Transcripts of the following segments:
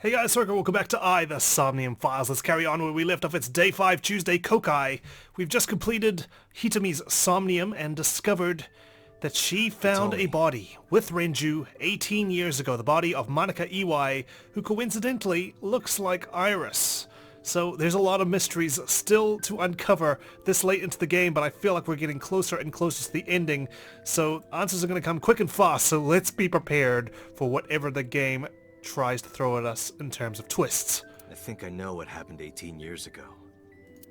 Hey guys, Circle, welcome back to the Somnium Files. Let's carry on where we left off. It's Day 5, Tuesday, Kokai. We've just completed Hitomi's Somnium and discovered that she found a body with Renju 18 years ago. The body of Manaka Iwai, who coincidentally looks like Iris. So there's a lot of mysteries still to uncover this late into the game, but I feel like we're getting closer and closer to the ending. So answers are going to come quick and fast, so let's be prepared for whatever the game tries to throw at us in terms of twists. I think I know what happened 18 years ago.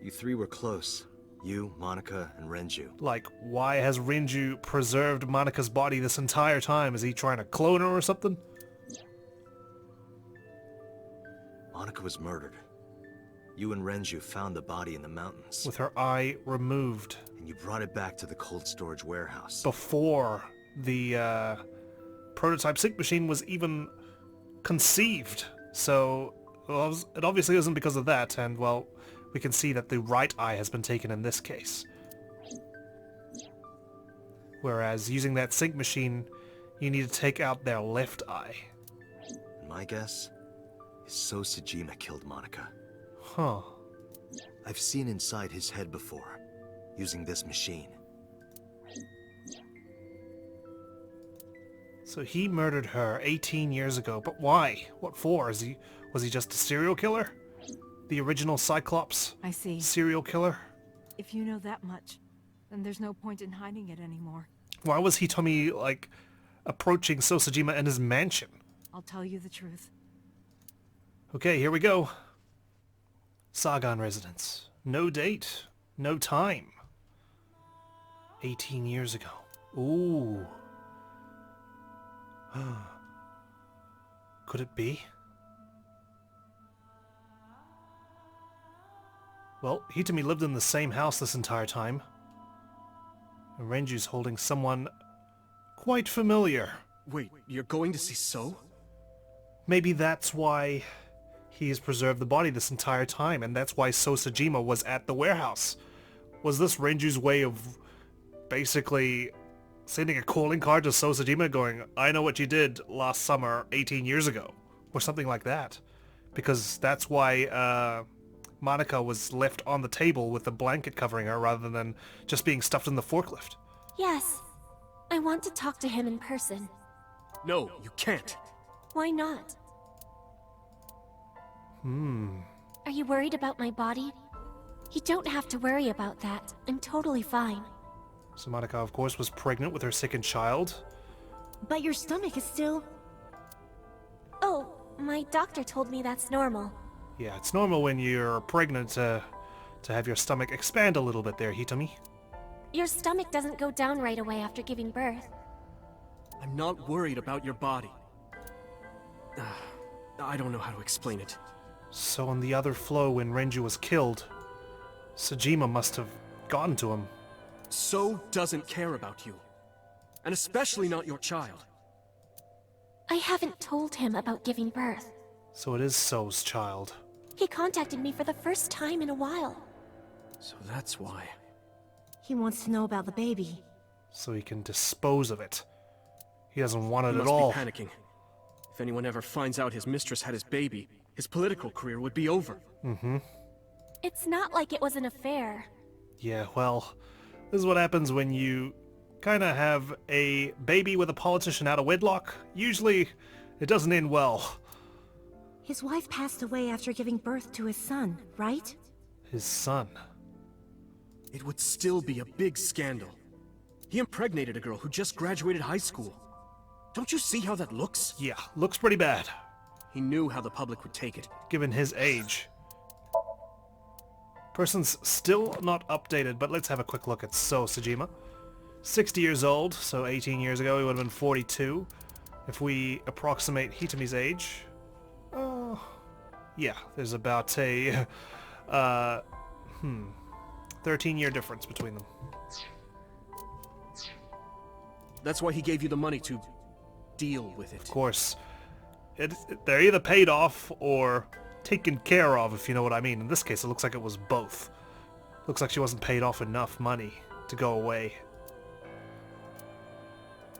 You three were close. You, Manaka, and Renju. Like, why has Renju preserved Manaka's body this entire time? Is he trying to clone her or something? Manaka was murdered. You and Renju found the body in the mountains. With her eye removed. And you brought it back to the cold storage warehouse. Before the prototype sync machine was even conceived. So, well, it obviously isn't because of that, and, well, we can see that the right eye has been taken in this case. Whereas using that sync machine, you need to take out their left eye. My guess is So Sejima killed Manaka. Huh. I've seen inside his head before, using this machine. So he murdered her 18 years ago, but why? What for? Was he just a serial killer? The original Cyclops I see. Serial killer? If you know that much, then there's no point in hiding it anymore. Why was Hitomi, like, approaching So Sejima in his mansion? I'll tell you the truth. Okay, here we go. Sagan residence. No date. No time. 18 years ago. Ooh. Could it be? Well, Hitomi lived in the same house this entire time. And Renju's holding someone quite familiar. Wait, you're going to see So? Maybe that's why he has preserved the body this entire time, and that's why So Sejima was at the warehouse. Was this Renju's way of basically sending a calling card to So Sejima going, I know what you did last summer 18 years ago, or something like that? Because that's why Manaka was left on the table with the blanket covering her rather than just being stuffed in the forklift. Yes. I want to talk to him in person. No, you can't. Why not? Are you worried about my body? You don't have to worry about that. I'm totally fine. So Manaka, of course, was pregnant with her second child. But your stomach is still... Oh, my doctor told me that's normal. Yeah, it's normal when you're pregnant to have your stomach expand a little bit there, Hitomi. Your stomach doesn't go down right away after giving birth. I'm not worried about your body. I don't know how to explain it. So on the other floe when Renju was killed, Sejima must have gotten to him. So doesn't care about you. And especially not your child. I haven't told him about giving birth. So it is So's child. He contacted me for the first time in a while. So that's why. He wants to know about the baby. So he can dispose of it. He doesn't want it He at must all. be panicking. If anyone ever finds out his mistress had his baby, his political career would be over. It's not like it was an affair. Yeah, well, this is what happens when you kind of have a baby with a politician out of wedlock. Usually, it doesn't end well. His wife passed away after giving birth to his son, right? His son. It would still be a big scandal. He impregnated a girl who just graduated high school. Don't you see how that looks? Yeah, looks pretty bad, He knew how the public would take it. given his age. Person's still not updated, but let's have a quick look at So Sejima. 60 years old, so 18 years ago he would have been 42. If we approximate Hitomi's age... yeah, there's about a 13-year difference between them. That's why he gave you the money to deal with it. Of course, they're either paid off or taken care of, if you know what I mean. In this case, it looks like it was both. Looks like she wasn't paid off enough money to go away.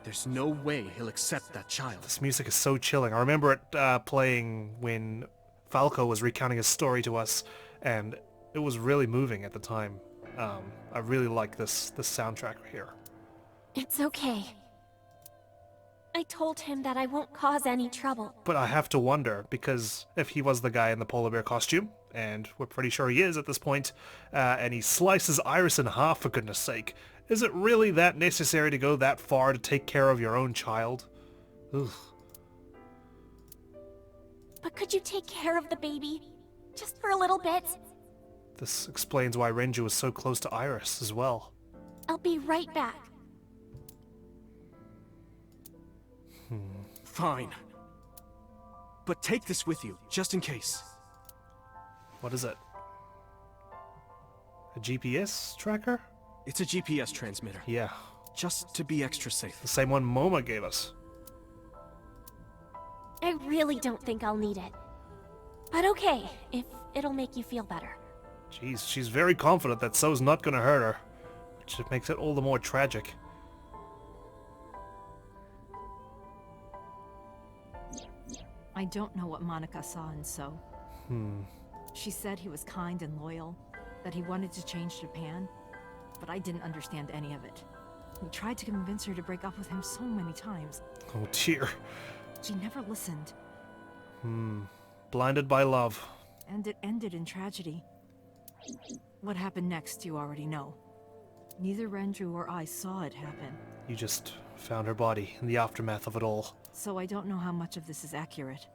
There's no way he'll accept that child. This music is so chilling. I remember it playing when Falco was recounting his story to us, and it was really moving at the time. I really like this soundtrack here. It's okay. I told him that I won't cause any trouble. But I have to wonder, because if he was the guy in the polar bear costume, and we're pretty sure he is at this point, and he slices Iris in half, for goodness sake, is it really that necessary to go that far to take care of your own child? Ugh. But could you take care of the baby? Just for a little bit? This explains why Renju was so close to Iris as well. I'll be right back. Fine. But take this with you, just in case. What is it? A GPS tracker? It's a GPS transmitter. Yeah. Just to be extra safe. The same one Moma gave us. I really don't think I'll need it. But okay, if it'll make you feel better. Jeez, she's very confident that So's not gonna hurt her, which makes it all the more tragic. I don't know what Manaka saw in So. She said he was kind and loyal, that he wanted to change Japan, but I didn't understand any of it. We tried to convince her to break up with him so many times. Oh dear. She never listened, Blinded by love. and it ended in tragedy. What happened next, you already know. Neither Renju or I saw it happen, You just found her body in the aftermath of it all. so I don't know how much of this is accurate.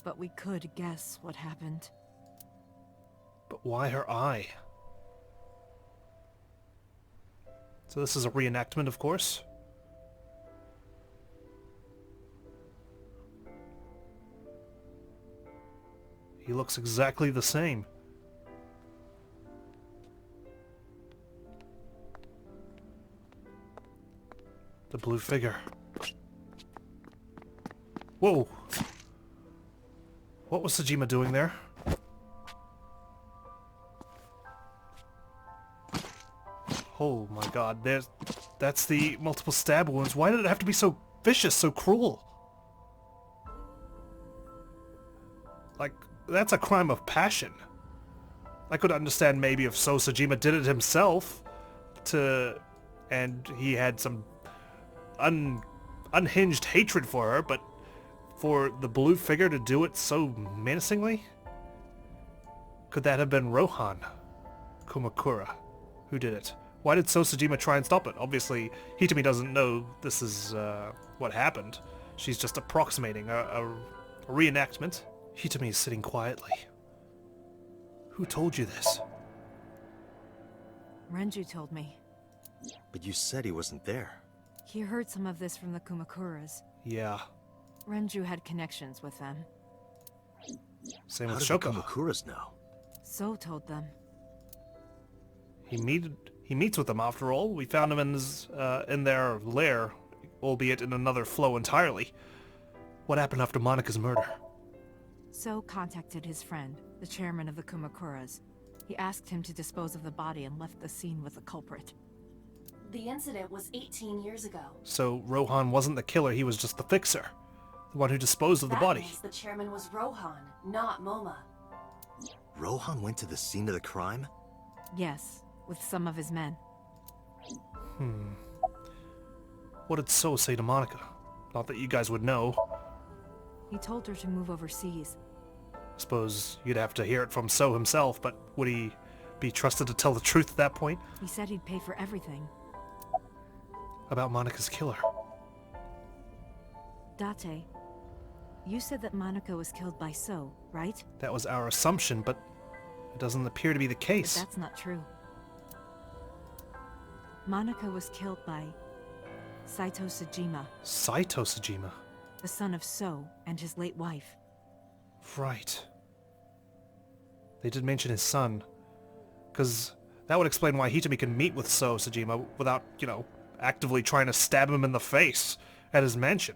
But we could guess what happened. But why her eye? So this is a reenactment, of course. He looks exactly the same. The blue figure. Whoa! What was Sejima doing there? Oh my god, that's the multiple stab wounds. Why did it have to be so vicious, so cruel? Like, that's a crime of passion. I could understand maybe if So Sejima did it himself, and he had some unhinged hatred for her, but for the blue figure to do it so menacingly? Could that have been Rohan Kumakura who did it? Why did So Sejima try and stop it? Obviously, Hitomi doesn't know this is what happened. She's just approximating a reenactment. Hitomi is sitting quietly. Who told you this? Renju told me. But you said he wasn't there. He heard some of this from the Kumakuras. Yeah. Renju had connections with them. Same How with did the Shoko. Kumakuras know? So told them. He meets with them after all. We found him in their lair, albeit in another flow entirely. What happened after Manaka's murder? So contacted his friend, the chairman of the Kumakuras. He asked him to dispose of the body and left the scene with the culprit. The incident was 18 years ago. So Rohan wasn't the killer, he was just the fixer. The one who disposed of the body. That means the chairman was Rohan, not Moma. Rohan went to the scene of the crime? Yes, with some of his men. What did So say to Manaka? Not that you guys would know. He told her to move overseas. Suppose you'd have to hear it from So himself, but would he be trusted to tell the truth at that point? He said he'd pay for everything. About Manaka's killer. Date, you said that Manaka was killed by So, right? That was our assumption, but it doesn't appear to be the But case. that's not true. Manaka was killed by Saito Sejima, Saito Sejima. the son of So and his late wife. Right. They did mention his son. Because that would explain why Hitomi can meet with So Sejima without, actively trying to stab him in the face at his mansion.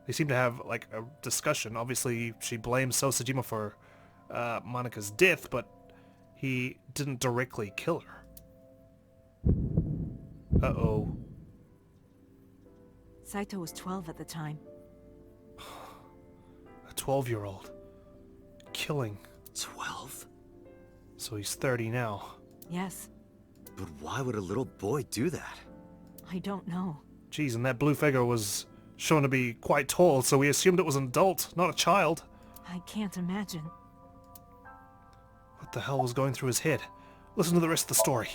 They seem to have, like, a discussion. Obviously, she blames So Sejima for Manaka's death, but he didn't directly kill her. Uh-oh. Saito was 12 at the time. A 12-year-old. Killing. 12? So he's 30 now. Yes, But why would a little boy do that? I don't know. Geez, and that blue figure was shown to be quite tall, so we assumed it was an adult, not a child. I can't imagine. What the hell was going through his head? Listen to the rest of the story.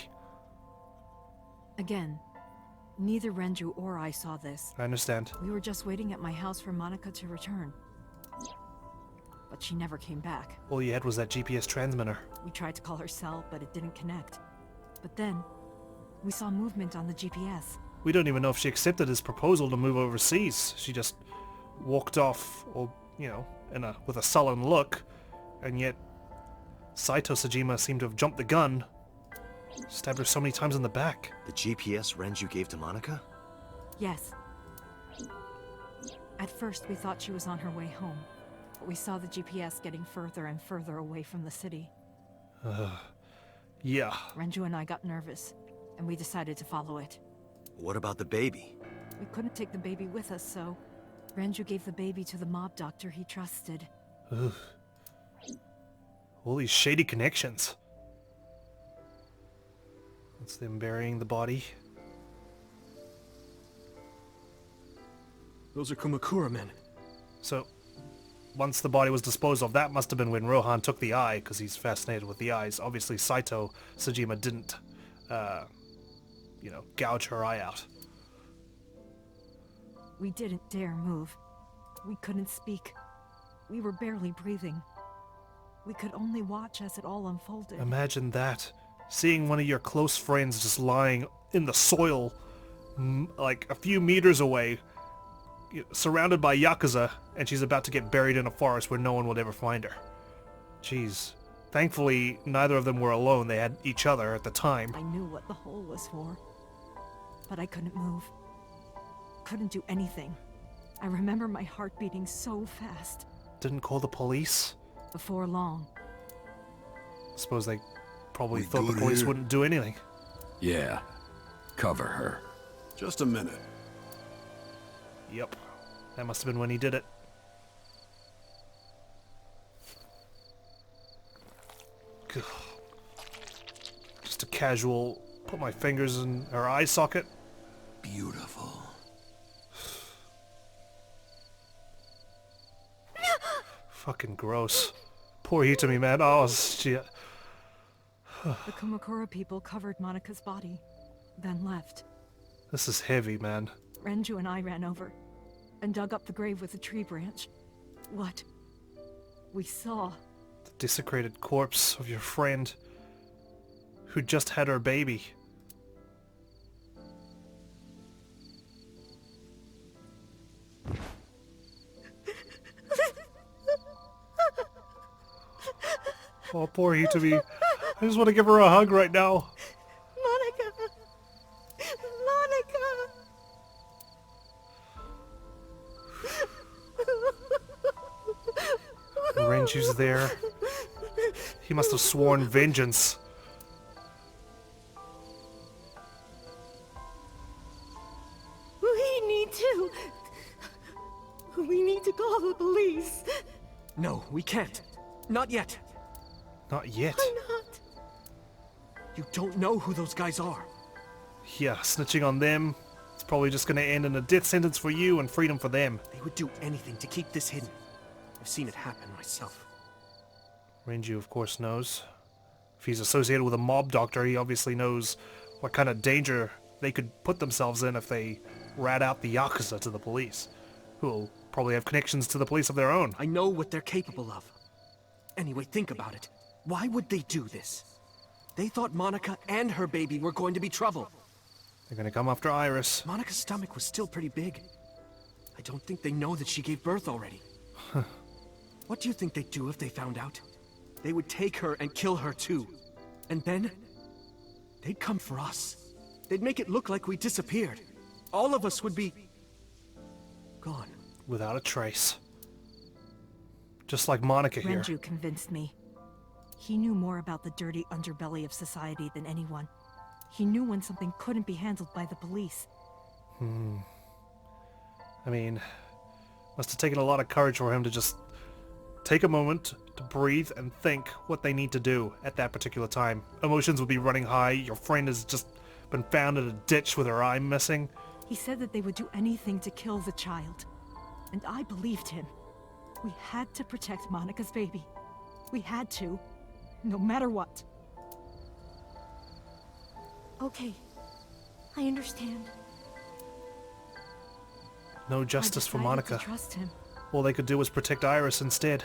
Again, neither Renju or I saw this. I understand. We were just waiting at my house for Manaka to return. But she never came back. All you had was that GPS transmitter. We tried to call her cell, but it didn't connect. But then, we saw movement on the GPS. We don't even know if she accepted his proposal to move overseas. She just walked off, or, you know, with a sullen look, and yet Saito Sejima seemed to have jumped the gun. Stabbed her so many times in the back. The GPS Renju gave to Manaka? Yes. At first, we thought she was on her way home, but we saw the GPS getting further and further away from the city. Yeah. Renju and I got nervous, and we decided to follow it. What about the baby? We couldn't take the baby with us, so Renju gave the baby to the mob doctor he trusted. Ugh. All these shady connections. That's them burying the body. Those are Kumakura men. So, once the body was disposed of, that must have been when Rohan took the eye, because he's fascinated with the eyes. Obviously, Saito Sejima didn't, you know, gouge her eye out. We didn't dare move. We couldn't speak. We were barely breathing. We could only watch as it all unfolded. Imagine that. Seeing one of your close friends just lying in the soil, like a few meters away, surrounded by Yakuza, and she's about to get buried in a forest where no one would ever find her. Jeez. Thankfully, neither of them were alone. They had each other at the time. I knew what the hole was for, but I couldn't move. Couldn't do anything. I remember my heart beating so fast. Didn't call the police? Before long. Suppose they probably thought the police wouldn't do anything. Yeah. Cover her. Just a minute. Yep. That must have been when he did it. Gah. Just a casual, put my fingers in her eye socket. Beautiful. Fucking gross. Poor Hitomi, man. Oh, shit. The Kumakura people covered Manaka's body, then left. This is heavy, man. Renju and I ran over and dug up the grave with a tree branch. What we saw. The desecrated corpse of your friend who just had her baby. Oh, poor Hitomi. I just want to give her a hug right now. Manaka! Manaka! Renju's there. He must have sworn vengeance. We need to call the police. No, we can't. Not yet. Not yet. Why not? You don't know who those guys are. Yeah, snitching on them. It's probably just gonna end in a death sentence for you and freedom for them. They would do anything to keep this hidden. I've seen it happen myself. Renju, of course, knows. If he's associated with a mob doctor, he obviously knows what kind of danger they could put themselves in if they rat out the Yakuza to the police, who will probably have connections to the police of their own. I know what they're capable of. Anyway, think about it. Why would they do this? They thought Manaka and her baby were going to be trouble. They're gonna come after Iris. Manaka's stomach was still pretty big. I don't think they know that she gave birth already. What do you think they'd do if they found out? They would take her and kill her too. And then, they'd come for us. They'd make it look like we disappeared. All of us would be gone. Without a trace. Just like Manaka here. Renju convinced me. He knew more about the dirty underbelly of society than anyone. He knew when something couldn't be handled by the police. I mean, must have taken a lot of courage for him to just take a moment to breathe and think what they need to do at that particular time. Emotions would be running high. Your friend has just been found in a ditch with her eye missing. He said that they would do anything to kill the child. And I believed him. We had to protect Monika's baby. We had to, no matter what. Okay, I understand. No justice for I decided Manaka. to trust him. All they could do was protect Iris instead.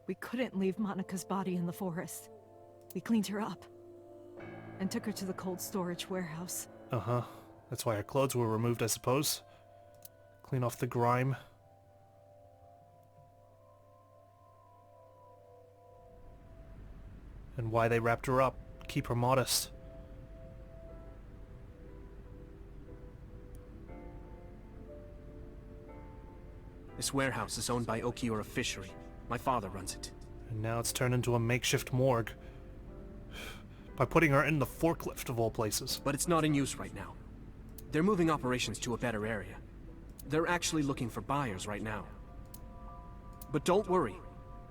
We couldn't leave Monika's body in the forest. We cleaned her up and took her to the cold storage warehouse. Uh-huh. That's why her clothes were removed, I suppose. Clean off the grime. And why they wrapped her up. Keep her modest. This warehouse is owned by Okiura Fishery. My father runs it. And now it's turned into a makeshift morgue. By putting her in the forklift of all places. But it's not in use right now. They're moving operations to a better area. They're actually looking for buyers right now. But don't worry.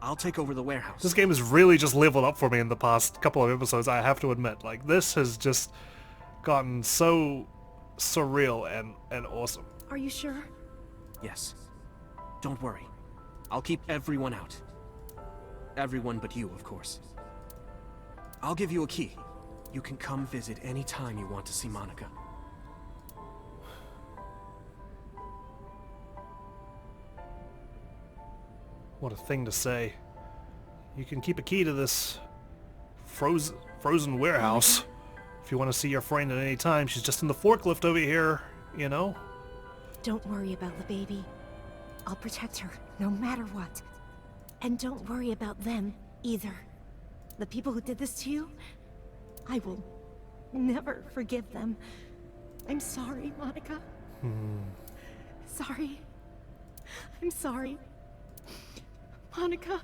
I'll take over the warehouse. This game has really just leveled up for me in the past couple of episodes, I have to admit. Like, this has just gotten so surreal and awesome. Are you sure? Yes. Don't worry. I'll keep everyone out. Everyone but you, of course. I'll give you a key. You can come visit any time you want to see Manaka. What a thing to say. You can keep a key to this frozen warehouse. If you want to see your friend at any time, she's just in the forklift over here, you know? Don't worry about the baby. I'll protect her, no matter what. And don't worry about them, either. The people who did this to you, I will never forgive them. I'm sorry, Manaka. Sorry. I'm sorry. Manaka.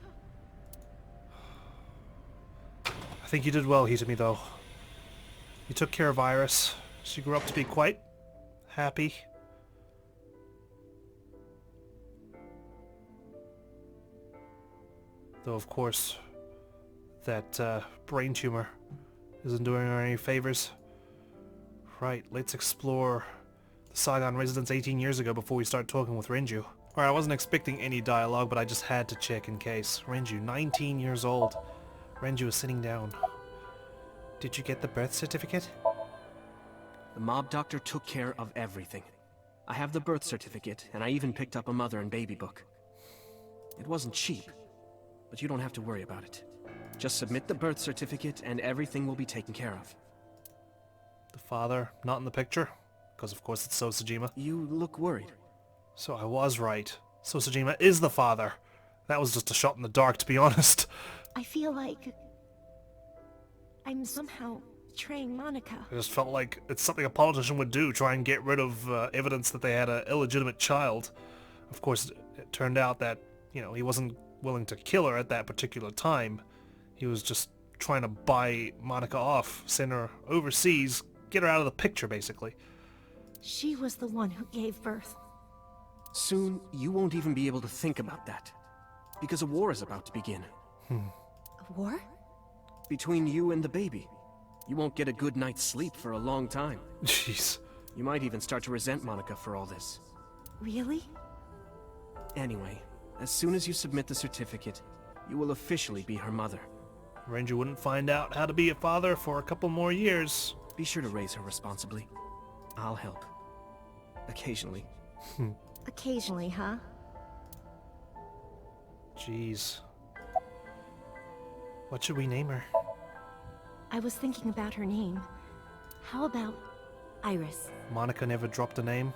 I think you did well, Hitomi, though. You took care of Iris. She grew up to be quite happy. Though, of course, that brain tumor isn't doing her any favors. Right, let's explore the Sagan residence 18 years ago before we start talking with Renju. Alright, I wasn't expecting any dialogue, but I just had to check in case. Renju, 19 years old. Renju is sitting down. Did you get the birth certificate? The mob doctor took care of everything. I have the birth certificate, and I even picked up a mother and baby book. It wasn't cheap, but you don't have to worry about it. Just submit the birth certificate and everything will be taken care of. The father not in the picture? Because of course it's So Sejima. You look worried. So I was right. So Sejima is the father. That was just a shot in the dark, to be honest. I feel like I'm somehow betraying Manaka. I just felt like it's something a politician would do, try and get rid of evidence that they had an illegitimate child. Of course, it turned out that, you know, he wasn't willing to kill her at that particular time. He was just trying to buy Manaka off, send her overseas, get her out of the picture, basically. She was the one who gave birth. Soon, you won't even be able to think about that. Because a war is about to begin. A war? Between you and the baby. You won't get a good night's sleep for a long time. Jeez. You might even start to resent Manaka for all this. Really? Anyway, as soon as you submit the certificate, you will officially be her mother. Renju wouldn't find out how to be a father for a couple more years. Be sure to raise her responsibly. I'll help. Occasionally. Occasionally, huh? Jeez. What should we name her? I was thinking about her name. How about Iris? Manaka never dropped a name.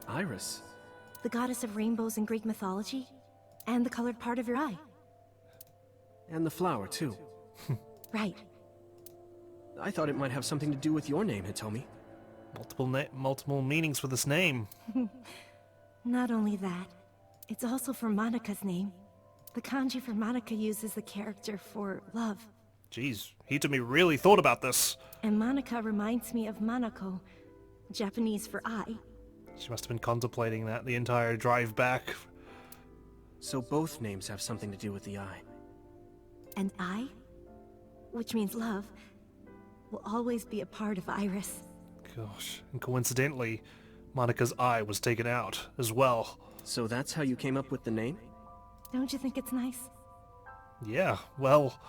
Iris? The goddess of rainbows in Greek mythology? And the colored part of your eye. And the flower, too. Right. I thought it might have something to do with your name, Hitomi. Multiple meanings for this name. Not only that, it's also for Manaka's name. The kanji for Manaka uses the character for love. Jeez, Hitomi really thought about this. And Manaka reminds me of Manako, Japanese for eye. She must have been contemplating that the entire drive back. So both names have something to do with the eye. And I, which means love, will always be a part of Iris. Gosh, and coincidentally, Monika's eye was taken out as well. So that's how you came up with the name? Don't you think it's nice? Yeah, well,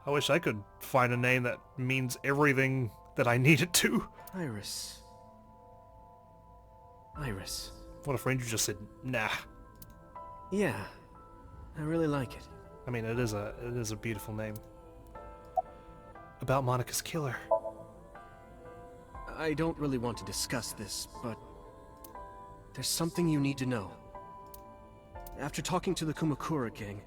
I wish I could find a name that means everything that I need it to. Iris. Iris. What if Renju just said, nah? Yeah, I really like it. I mean, it is a beautiful name. About Monika's killer. I don't really want to discuss this, but there's something you need to know. After talking to the Kumakura gang,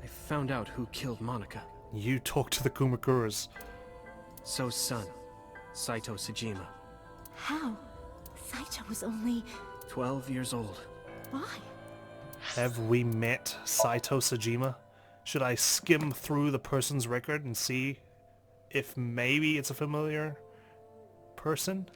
I found out who killed Manaka. You talked to the Kumakuras. So's son, Saito Sejima. How? Saito was only... 12 years old. Why? Have we met Saito Sejima? Should I skim through the person's record and see if maybe it's a familiar person?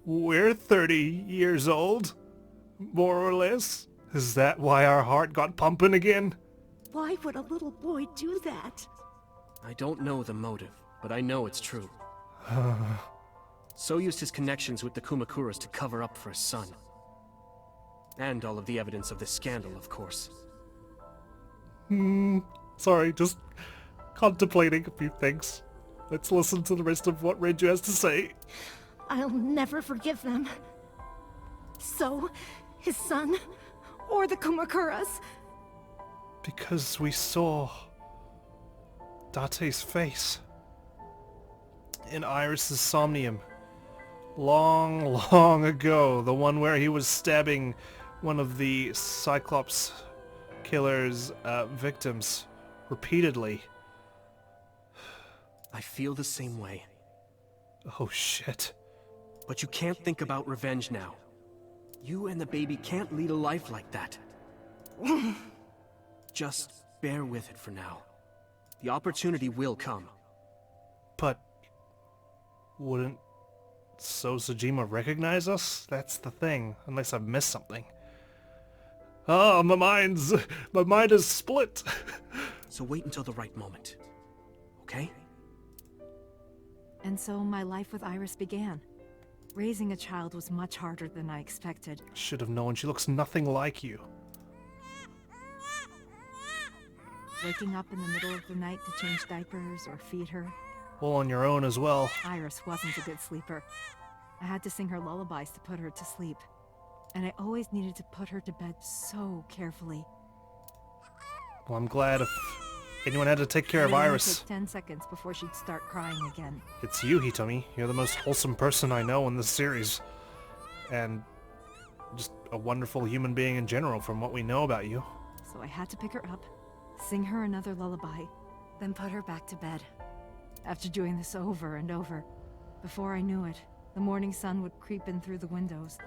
We're 30 years old, more or less. Is that why our heart got pumping again? Why would a little boy do that? I don't know the motive, but I know it's true. So used his connections with the Kumakuras to cover up for his son. And all of the evidence of the scandal, of course. Sorry, just contemplating a few things. Let's listen to the rest of what Renju has to say. I'll never forgive them. So, his son, or the Kumakuras. Because we saw Date's face in Iris's Somnium. Long, long ago. The one where he was stabbing one of the Cyclops killer's victims repeatedly. I feel the same way. Oh shit. But you can't think about revenge now. You and the baby can't lead a life like that. Just bear with it for now. The opportunity will come. But wouldn't So Sejima recognize us? That's the thing, unless I've missed something. Ah, my mind is split. So wait until the right moment. Okay? And so my life with Iris began. Raising a child was much harder than I expected. Should have known. She looks nothing like you. Waking up in the middle of the night to change diapers or feed her. All on your own as well. Iris wasn't a good sleeper. I had to sing her lullabies to put her to sleep. And I always needed to put her to bed so carefully. Well, I'm glad if anyone had to take care of It only Iris. took 10 seconds before she'd start crying again. It's you, Hitomi. You're the most wholesome person I know in this series. And just a wonderful human being in general from what we know about you. So I had to pick her up, sing her another lullaby, then put her back to bed. After doing this over and over, before I knew it, the morning sun would creep in through the windows.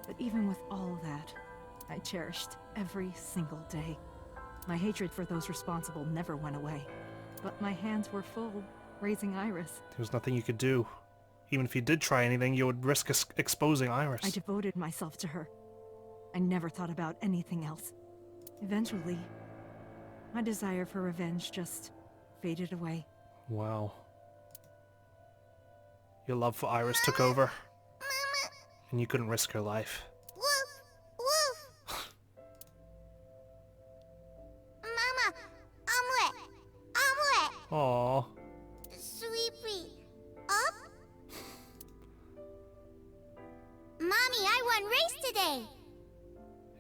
But even with all that, I cherished every single day. My hatred for those responsible never went away. But my hands were full, raising Iris. There was nothing you could do. Even if you did try anything, you would risk exposing Iris. I devoted myself to her. I never thought about anything else. Eventually, my desire for revenge just faded away. Wow. Your love for Iris took over. And you couldn't risk her life. Woof! Woof! Mama, I'm wet. I'm wet. Aww. Sweepy, up? Mommy, I won race today.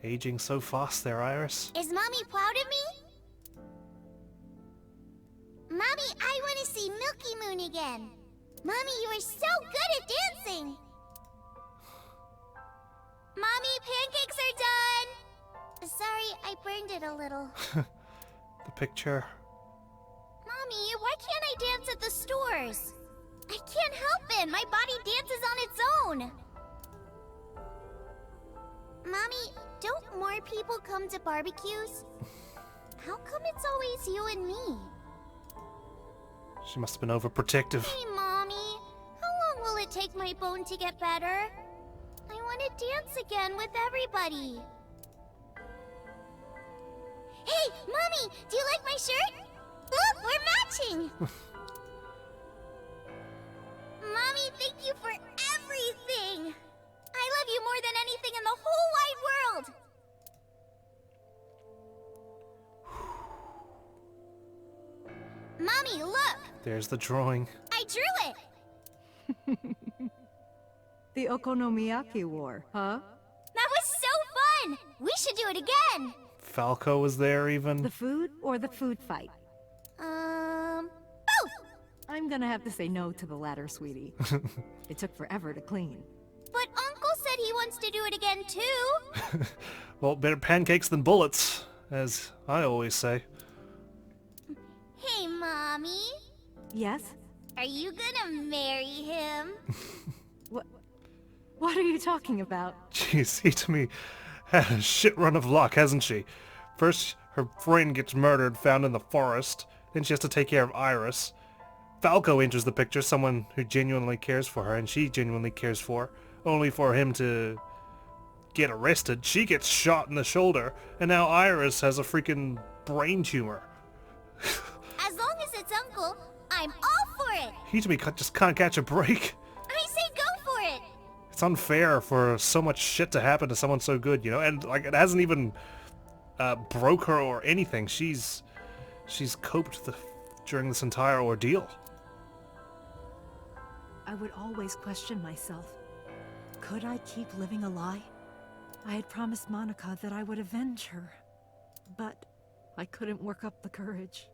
Aging so fast there, Iris. Is Mommy proud of me? Mommy, I want to see Milky Moon again. Mommy, you are so good at dancing. Mommy, pancakes are done. Sorry, I burned it a little. The picture. Mommy, why can't I dance at the stores? I can't help it. My body dances on its own. Mommy, don't more people come to barbecues? How come it's always you and me? She must have been overprotective. Hey, Mommy. How long will it take my bone to get better? I want to dance again with everybody. Hey, Mommy! Do you like my shirt? Look, we're matching! Mommy, thank you for everything! I love you more than anything in the whole wide world! Mommy, look! There's the drawing. I drew it! The Okonomiyaki War, huh? That was so fun! We should do it again! Falco was there even. The food or the food fight? Both! I'm gonna have to say no to the latter, sweetie. It took forever to clean. But Uncle said he wants to do it again too! Well, better pancakes than bullets, as I always say. Hey, Mommy. Yes? Are you gonna marry him? What are you talking about? Jeez, Hitomi had a shit run of luck, hasn't she? First, her friend gets murdered, found in the forest. Then she has to take care of Iris. Falco enters the picture, someone who genuinely cares for her, and she genuinely cares for, only for him to get arrested. She gets shot in the shoulder, and now Iris has a freaking brain tumor. As long as it's Uncle, I'm all for it! Hitomi just can't catch a break. I say go for it! It's unfair for so much shit to happen to someone so good, you know? And, like, it hasn't even broke her or anything. She's coped during this entire ordeal. I would always question myself. Could I keep living a lie? I had promised Manaka that I would avenge her. But I couldn't work up the courage.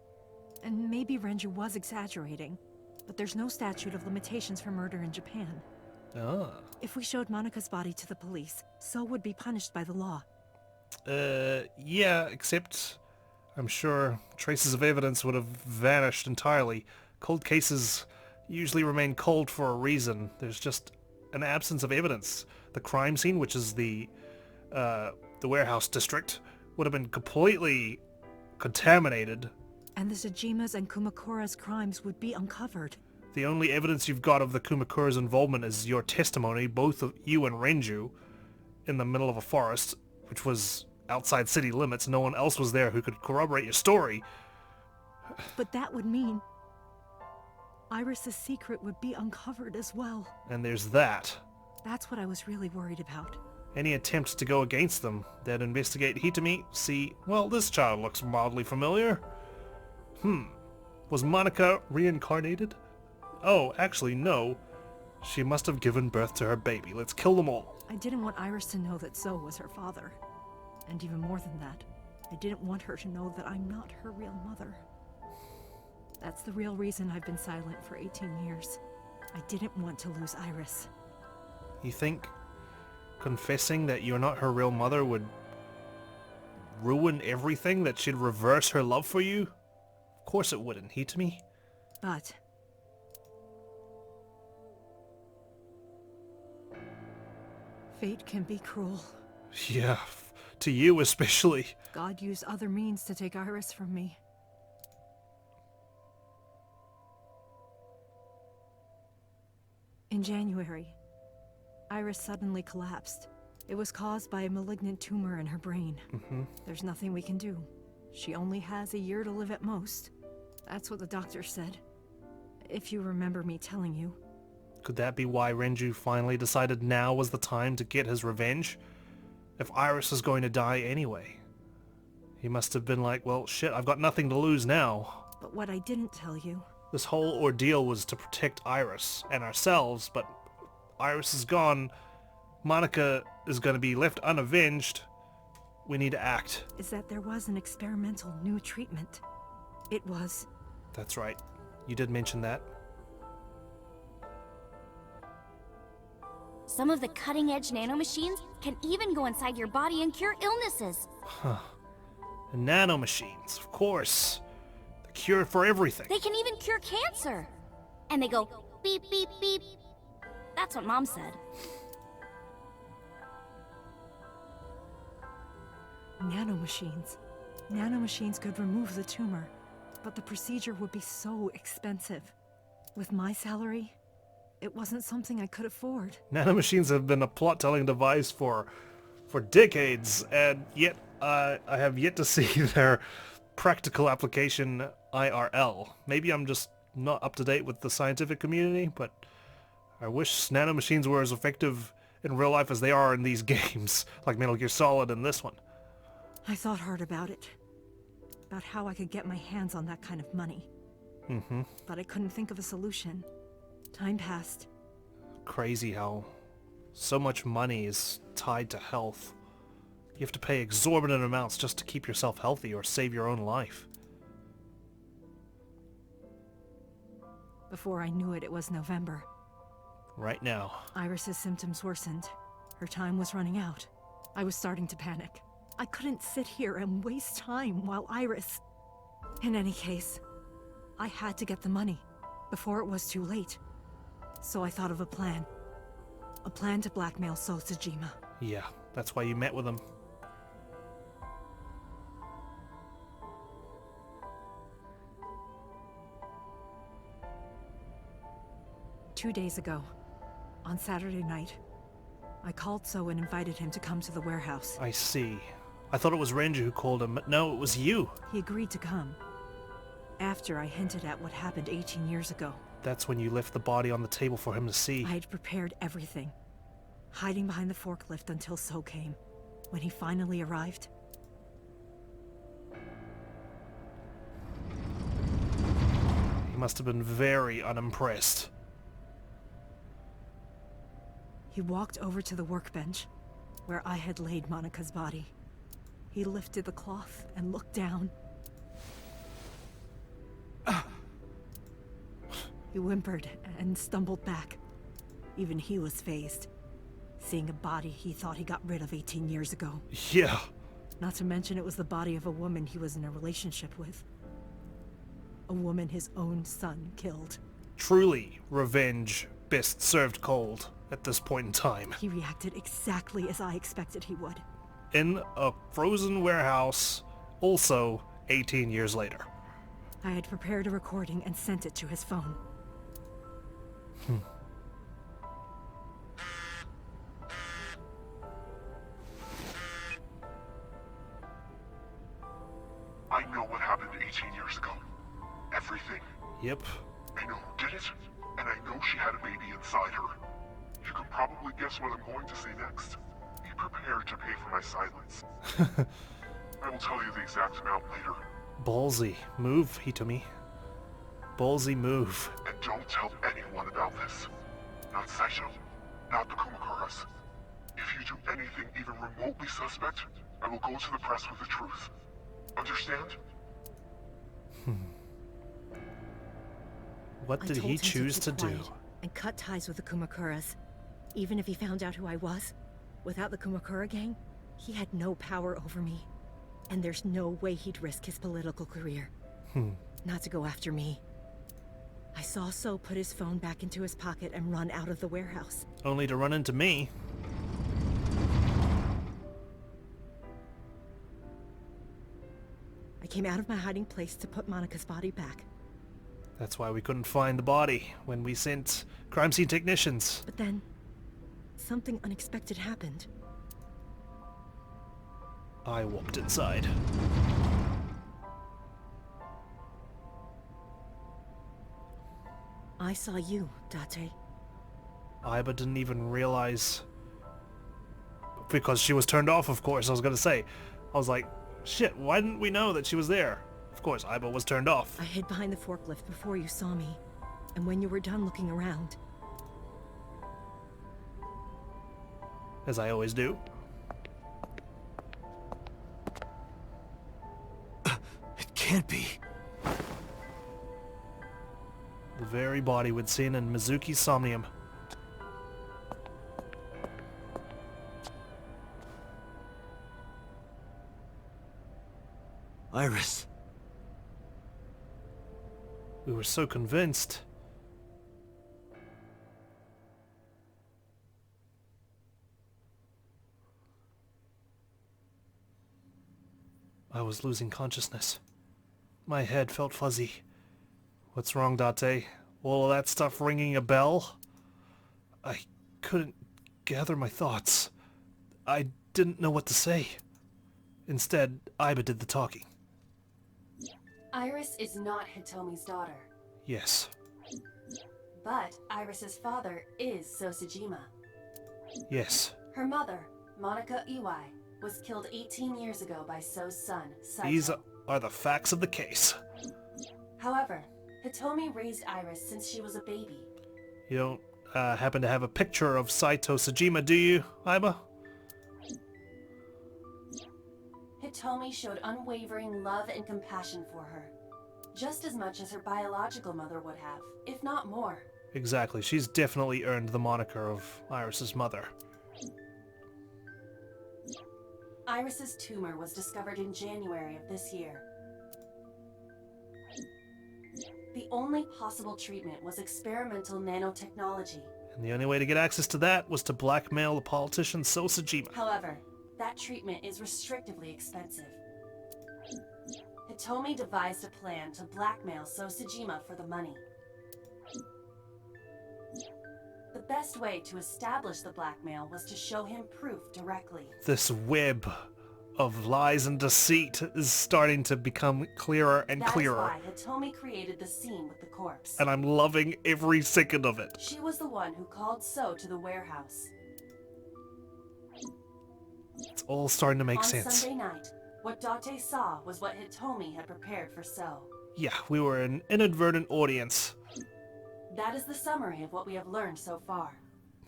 And maybe Renju was exaggerating. But there's no statute of limitations for murder in Japan. Ah. If we showed Manaka's body to the police, So would be punished by the law. Yeah, except I'm sure traces of evidence would have vanished entirely. Cold cases usually remain cold for a reason. There's just an absence of evidence. The crime scene, which is the warehouse district, would have been completely contaminated. And the Sejima's and Kumakura's crimes would be uncovered. The only evidence you've got of the Kumakura's involvement is your testimony, both of you and Renju, in the middle of a forest, which was outside city limits. No one else was there who could corroborate your story. But that would mean Iris's secret would be uncovered as well. And there's that. That's what I was really worried about. Any attempts to go against them, they'd investigate Hitomi, see, well, this child looks mildly familiar. Was Manaka reincarnated? Oh, actually, no. She must have given birth to her baby. Let's kill them all. I didn't want Iris to know that So was her father. And even more than that, I didn't want her to know that I'm not her real mother. That's the real reason I've been silent for 18 years. I didn't want to lose Iris. You think confessing that you're not her real mother would ruin everything? That she'd reverse her love for you? Of course it wouldn't, Hitomi. But fate can be cruel. Yeah, to you especially. God used other means to take Iris from me. In January, Iris suddenly collapsed. It was caused by a malignant tumor in her brain. There's nothing we can do. She only has a year to live at most. That's what the doctor said. If you remember me telling you. Could that be why Renju finally decided now was the time to get his revenge? If Iris is going to die anyway. He must have been like, well, shit, I've got nothing to lose now. But what I didn't tell you... This whole ordeal was to protect Iris and ourselves, but Iris is gone. Manaka is going to be left unavenged. We need to act. Is that there was an experimental new treatment. It was... That's right. You did mention that. Some of the cutting-edge nanomachines can even go inside your body and cure illnesses. And nanomachines, of course. The cure for everything. They can even cure cancer. And they go beep beep beep. That's what Mom said. Nanomachines. Nanomachines could remove the tumor, but the procedure would be so expensive. With my salary, it wasn't something I could afford. Nanomachines have been a plot-telling device for decades, and yet I have yet to see their practical application IRL. Maybe I'm just not up to date with the scientific community, but I wish nanomachines were as effective in real life as they are in these games, like Metal Gear Solid and this one. I thought hard about it. About how I could get my hands on that kind of money. But I couldn't think of a solution. Time passed. Crazy how so much money is tied to health. You have to pay exorbitant amounts just to keep yourself healthy or save your own life. Before I knew it, it was November. Right now. Iris's symptoms worsened. Her time was running out. I was starting to panic. I couldn't sit here and waste time while Iris... In any case, I had to get the money before it was too late. So I thought of a plan. A plan to blackmail So Sejima. Yeah, that's why you met with him. Two days ago, on Saturday night, I called So and invited him to come to the warehouse. I see. I thought it was Renju who called him, but no, it was you. He agreed to come. After I hinted at what happened 18 years ago. That's when you left the body on the table for him to see. I had prepared everything, hiding behind the forklift until So came. When he finally arrived... He must have been very unimpressed. He walked over to the workbench, where I had laid Manaka's body. He lifted the cloth and looked down. He whimpered and stumbled back. Even he was fazed, seeing a body he thought he got rid of 18 years ago. Yeah. Not to mention it was the body of a woman he was in a relationship with. A woman his own son killed. Truly, revenge best served cold at this point in time. He reacted exactly as I expected he would. In a frozen warehouse, also 18 years later. I had prepared a recording and sent it to his phone. I know what happened 18 years ago. Everything. Yep. I know who did it, and I know she had a baby inside her. You can probably guess what I'm going to say next. Be prepared to pay for my silence. I will tell you the exact amount later. Ballsy. Move, Hitomi. Ballsy move. And don't tell anyone about this. Not Saito. Not the Kumakuras. If you do anything even remotely suspect, I will go to the press with the truth. Understand? What did he choose to do? And cut ties with the Kumakuras. Even if he found out who I was, without the Kumakura gang, he had no power over me. And there's no way he'd risk his political career. Not to go after me. I saw So put his phone back into his pocket and run out of the warehouse. Only to run into me. I came out of my hiding place to put Manaka's body back. That's why we couldn't find the body when we sent crime scene technicians. But then, something unexpected happened. I walked inside. I saw you, Date. AIBA didn't even realize... Because she was turned off, of course, I was gonna say. I was like, shit, why didn't we know that she was there? Of course, AIBA was turned off. I hid behind the forklift before you saw me. And when you were done looking around... As I always do. It can't be. The very body we'd seen in Mizuki's Somnium. Iris. We were so convinced. I was losing consciousness. My head felt fuzzy. What's wrong, Date? All of that stuff ringing a bell? I couldn't gather my thoughts. I didn't know what to say. Instead, AIBA did the talking. Iris is not Hitomi's daughter. Yes. But Iris's father is So Sejima. Yes. Her mother, Manaka Iwai, was killed 18 years ago by So's son, Saito. These are the facts of the case. However, Hitomi raised Iris since she was a baby. You don't happen to have a picture of Saito Sejima, do you, AIBA? Hitomi showed unwavering love and compassion for her, just as much as her biological mother would have, if not more. Exactly. She's definitely earned the moniker of Iris's mother. Iris's tumor was discovered in January of this year. The only possible treatment was experimental nanotechnology. And the only way to get access to that was to blackmail the politician So Sejima. However, that treatment is restrictively expensive. Hitomi devised a plan to blackmail So Sejima for the money. The best way to establish the blackmail was to show him proof directly. This web of lies and deceit is starting to become clearer and clearer. That is why Hitomi created the scene with the corpse. And I'm loving every second of it. She was the one who called So to the warehouse. It's all starting to make sense. On Sunday night, what Date saw was what Hitomi had prepared for So. Yeah, we were an inadvertent audience. That is the summary of what we have learned so far.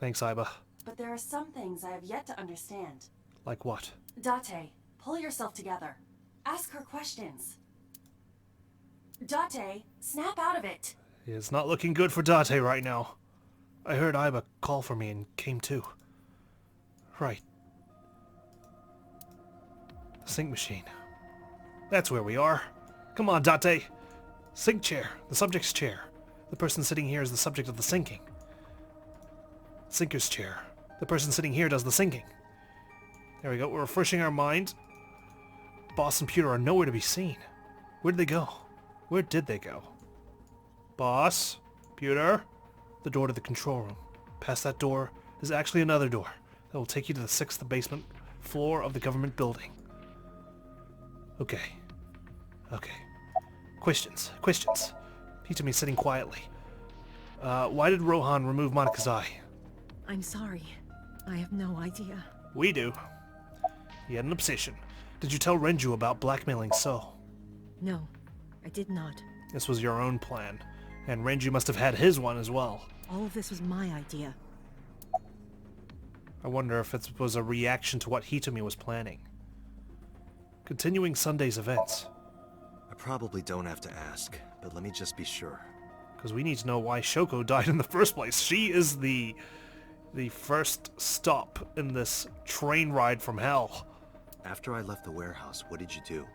Thanks, AIBA. But there are some things I have yet to understand. Like what? Date, pull yourself together. Ask her questions. Date, snap out of it. It's not looking good for Date right now. I heard AIBA call for me and came too. Right. The sink machine. That's where we are. Come on, Date. Sink chair. The subject's chair. The person sitting here is the subject of the sinking. Sinker's chair. The person sitting here does the sinking. There we go. We're refreshing our mind. Boss and Pewter are nowhere to be seen. Where did they go? Where did they go? Boss? Pewter? The door to the control room. Past that door, there's actually another door that will take you to the 6th basement floor of the government building. Okay. Okay. Questions. Questions. Hitomi sitting quietly. Why did Rohan remove Manaka's eye? I'm sorry. I have no idea. We do. He had an obsession. Did you tell Renju about blackmailing So? No, I did not. This was your own plan, and Renju must have had his one as well. All of this was my idea. I wonder if it was a reaction to what Hitomi was planning. Continuing Sunday's events. I probably don't have to ask, but let me just be sure. Because we need to know why Shoko died in the first place. She is the first stop in this train ride from hell. After I left the warehouse, what did you do?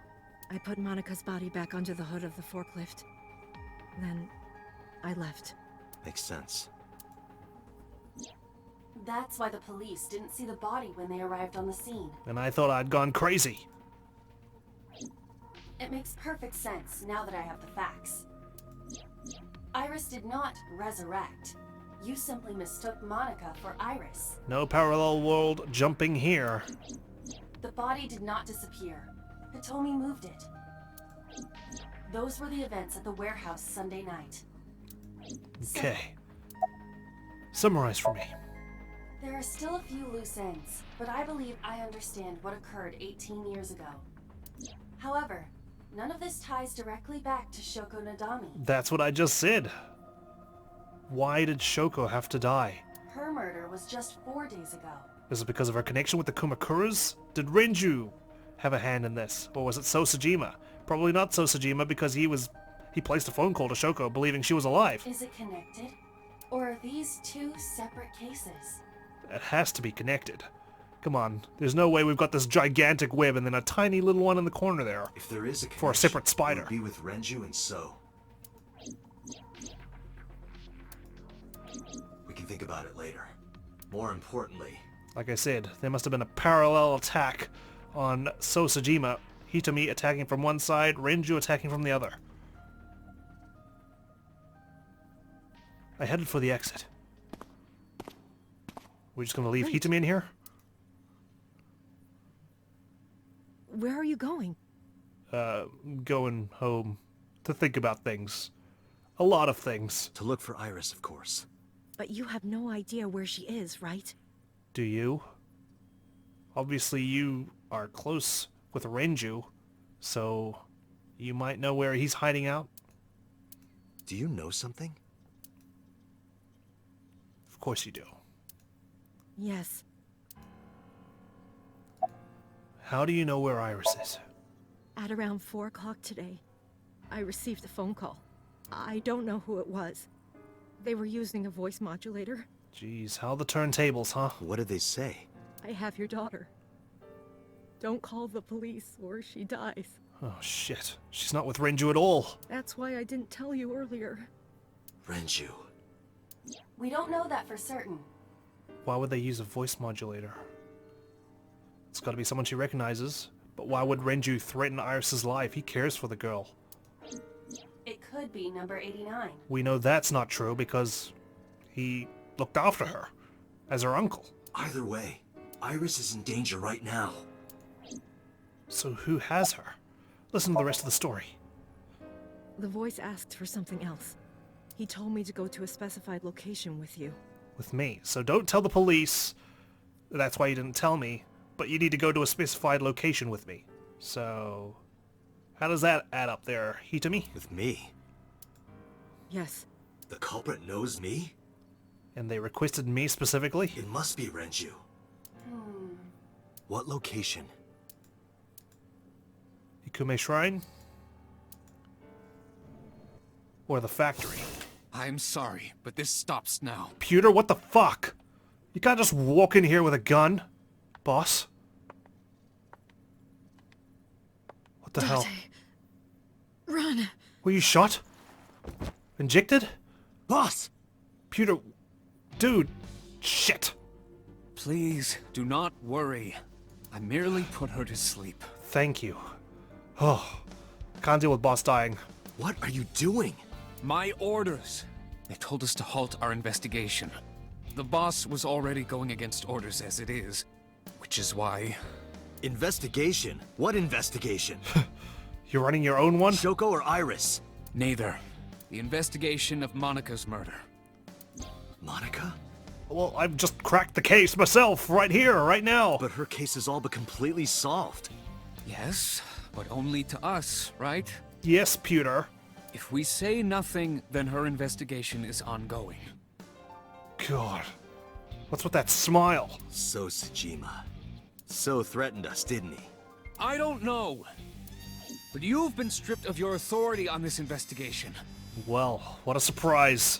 I put Manaka's body back under the hood of the forklift. Then, I left. Makes sense. That's why the police didn't see the body when they arrived on the scene. And I thought I'd gone crazy. It makes perfect sense now that I have the facts. Iris did not resurrect. You simply mistook Manaka for Iris. No parallel world jumping here. The body did not disappear. Hitomi moved it. Those were the events at the warehouse Sunday night. Okay. Summarize for me. There are still a few loose ends, but I believe I understand what occurred 18 years ago. However, none of this ties directly back to Shoko Nadami. That's what I just said. Why did Shoko have to die? Her murder was just 4 days ago. Is it because of her connection with the Kumakuras? Did Renju have a hand in this? Or was it So Sejima? Probably not So Sejima because he placed a phone call to Shoko believing she was alive. Is it connected? Or are these two separate cases? It has to be connected. Come on, there's no way we've got this gigantic web and then a tiny little one in the corner there. If there is a connection, for a separate spider. it would be with Renju and So. We can think about it later. More importantly, like I said, there must have been a parallel attack on So Sejima Hitomi attacking from one side, Renju attacking from the other. I headed for the exit. We're just gonna leave Hitomi in here? Where are you going? Going home to think about things. A lot of things. To look for Iris, of course. But you have no idea where she is, right? Do you? Obviously you are close with Renju, so you might know where he's hiding out. Do you know something? Of course you do. Yes. How do you know where Iris is? At around 4 o'clock today, I received a phone call. I don't know who it was. They were using a voice modulator. Jeez, how the turntables, huh? What did they say? I have your daughter. Don't call the police or she dies. Oh shit, she's not with Renju at all. That's why I didn't tell you earlier. Renju. We don't know that for certain. Why would they use a voice modulator? It's gotta be someone she recognizes. But why would Renju threaten Iris's life? He cares for the girl. It could be number 89. We know that's not true because he looked after her as her uncle. Either way, Iris is in danger right now. So who has her? Listen to the rest of the story. The voice asked for something else. He told me to go to a specified location with you. With me. So don't tell the police. That's why you didn't tell me. But you need to go to a specified location with me. So how does that add up there, Hitomi? With me? Yes. The culprit knows me? And they requested me specifically? It must be Renju. What location? Ikume Shrine? Or the factory? I'm sorry, but this stops now. Pewter, what the fuck? You can't just walk in here with a gun, boss. What the hell? Run! Were you shot? Injected? Boss! Pewter... Dude. Shit. Please, do not worry. I merely put her to sleep. Thank you. Oh. Can't deal with boss dying. What are you doing? My orders. They told us to halt our investigation. The boss was already going against orders as it is, which is why... Investigation? What investigation? You're running your own one? Shoko or Iris? Neither. The investigation of Manaka's murder. Manaka? Well, I've just cracked the case myself, right here, right now. But her case is all but completely solved. Yes, but only to us, right? Yes, Pewter. If we say nothing, then her investigation is ongoing. God. What's with that smile? So Sejima. So threatened us, didn't he? I don't know. But you've been stripped of your authority on this investigation. Well, what a surprise.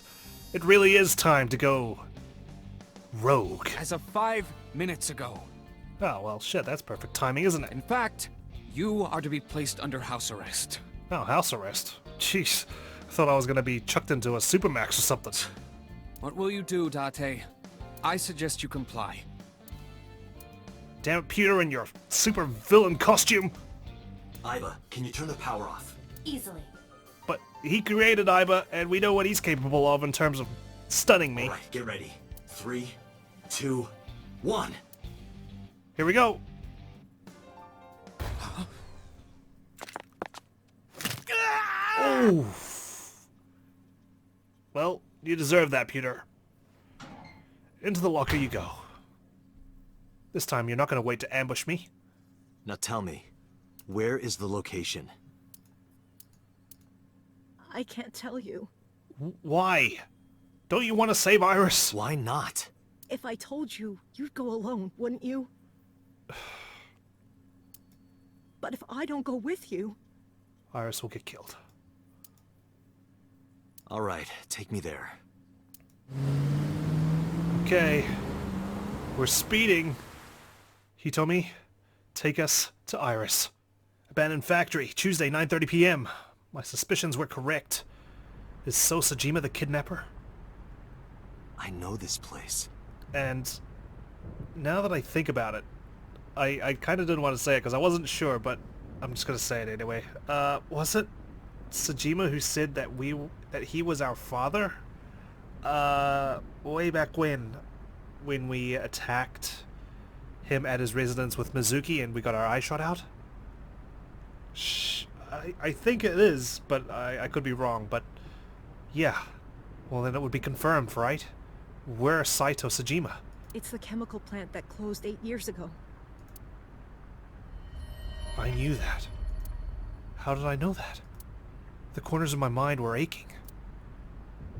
It really is time to go... rogue. As of 5 minutes ago. Oh, well, shit, that's perfect timing, isn't it? In fact, you are to be placed under house arrest. Oh, house arrest. Jeez. I thought I was gonna be chucked into a supermax or something. What will you do, Date? I suggest you comply. Damn it, Pewter, in your super villain costume. AIBA, can you turn the power off? Easily. But he created AIBA, and we know what he's capable of in terms of stunning me. Alright, get ready. 3, 2, 1. Here we go. Oh. Well, you deserve that, Pewter. Into the locker you go. This time you're not going to wait to ambush me. Now tell me, where is the location? I can't tell you. Why? Don't you want to save Iris? Why not? If I told you, you'd go alone, wouldn't you? But if I don't go with you... Iris will get killed. Alright, take me there. Okay. We're speeding. Hitomi, take us to Iris. Abandoned factory, Tuesday, 9:30 p.m. My suspicions were correct. Is So Sejima the kidnapper? I know this place. And now that I think about it, I kind of didn't want to say it because I wasn't sure, but I'm just gonna say it anyway. Was it Sejima who said that he was our father? Way back when we attacked him at his residence with Mizuki and we got our eye shot out? I think it is, but I could be wrong, but yeah. Well, then it would be confirmed, right? Where's Saito Sejima? It's the chemical plant that closed 8 years ago. I knew that. How did I know that? The corners of my mind were aching.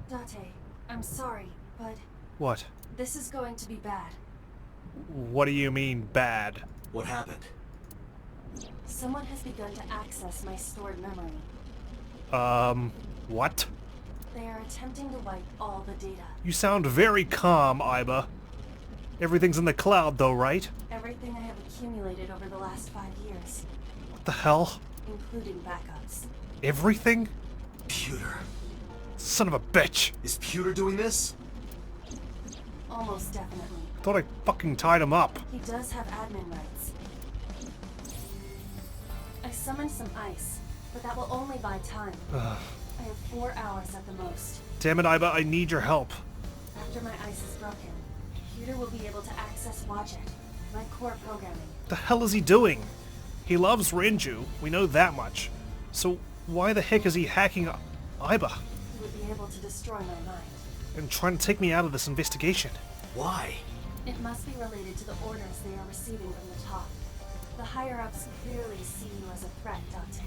Date, I'm sorry, but... What? This is going to be bad. What do you mean, bad? What happened? Someone has begun to access my stored memory. What? They are attempting to wipe all the data. You sound very calm, AIBA. Everything's in the cloud though, right? Everything I have accumulated over the last 5 years. What the hell? Including backups. Everything? Pewter. Son of a bitch! Is Pewter doing this? Almost definitely. I thought I fucking tied him up. He does have admin rights. I summoned some ice, but that will only buy time. I have 4 hours at the most. Damn it, AIBA, I need your help. After my ice is broken, Pewter will be able to access Wadjet, my core programming. What the hell is he doing? He loves Renju, we know that much. So why the heck is he hacking AIBA? He would be able to destroy my mind. And trying to take me out of this investigation. Why? It must be related to the orders they are receiving from the top. The higher-ups clearly see you as a threat, Date.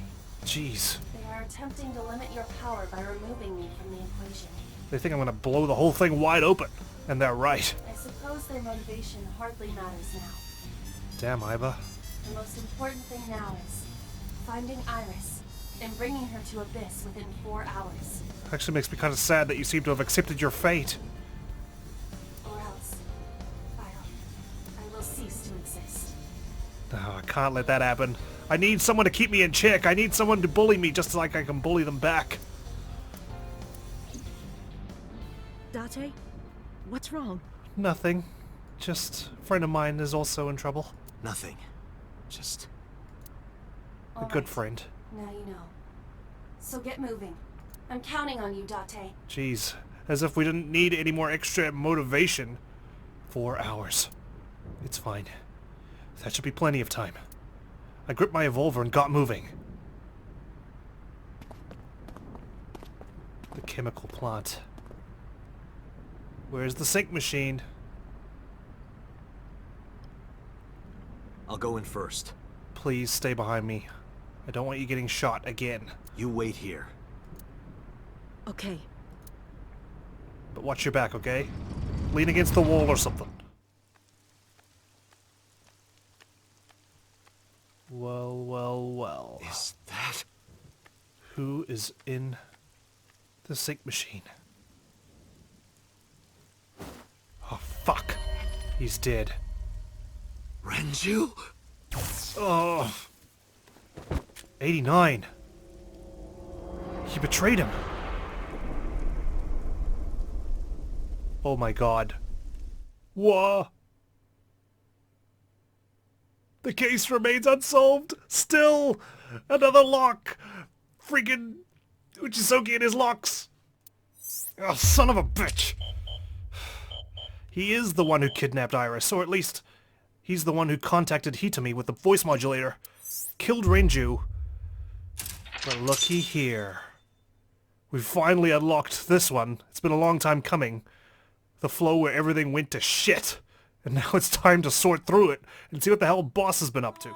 Jeez. They are attempting to limit your power by removing me from the equation. They think I'm gonna blow the whole thing wide open. And they're right. I suppose their motivation hardly matters now. Damn, AIBA. The most important thing now is finding Iris and bringing her to ABIS within 4 hours. Actually makes me kind of sad that you seem to have accepted your fate. Or else, I will cease to exist. No, I can't let that happen. I need someone to keep me in check. I need someone to bully me just like I can bully them back. Date? What's wrong? Nothing. Just a friend of mine is also in trouble. Nothing. Just... A good friend. Now you know. So get moving. I'm counting on you, Date. Jeez. As if we didn't need any more extra motivation. 4 hours. It's fine. That should be plenty of time. I gripped my revolver and got moving. The chemical plant. Where's the sync machine? I'll go in first. Please stay behind me. I don't want you getting shot again. You wait here. Okay. But watch your back, okay? Lean against the wall or something. Well, well, well. Is that... Who is in the sync machine? Oh, fuck. He's dead. Renju? Oh. 89. He betrayed him. Oh my god. Whoa. The case remains unsolved. Still. Another lock. Freaking Uchisoki and his locks. Oh, son of a bitch. He is the one who kidnapped Iris, or at least he's the one who contacted Hitomi with the voice modulator. Killed Renju. But looky here. We've finally unlocked this one. It's been a long time coming. The flow where everything went to shit. And now it's time to sort through it and see what the hell Boss has been up to.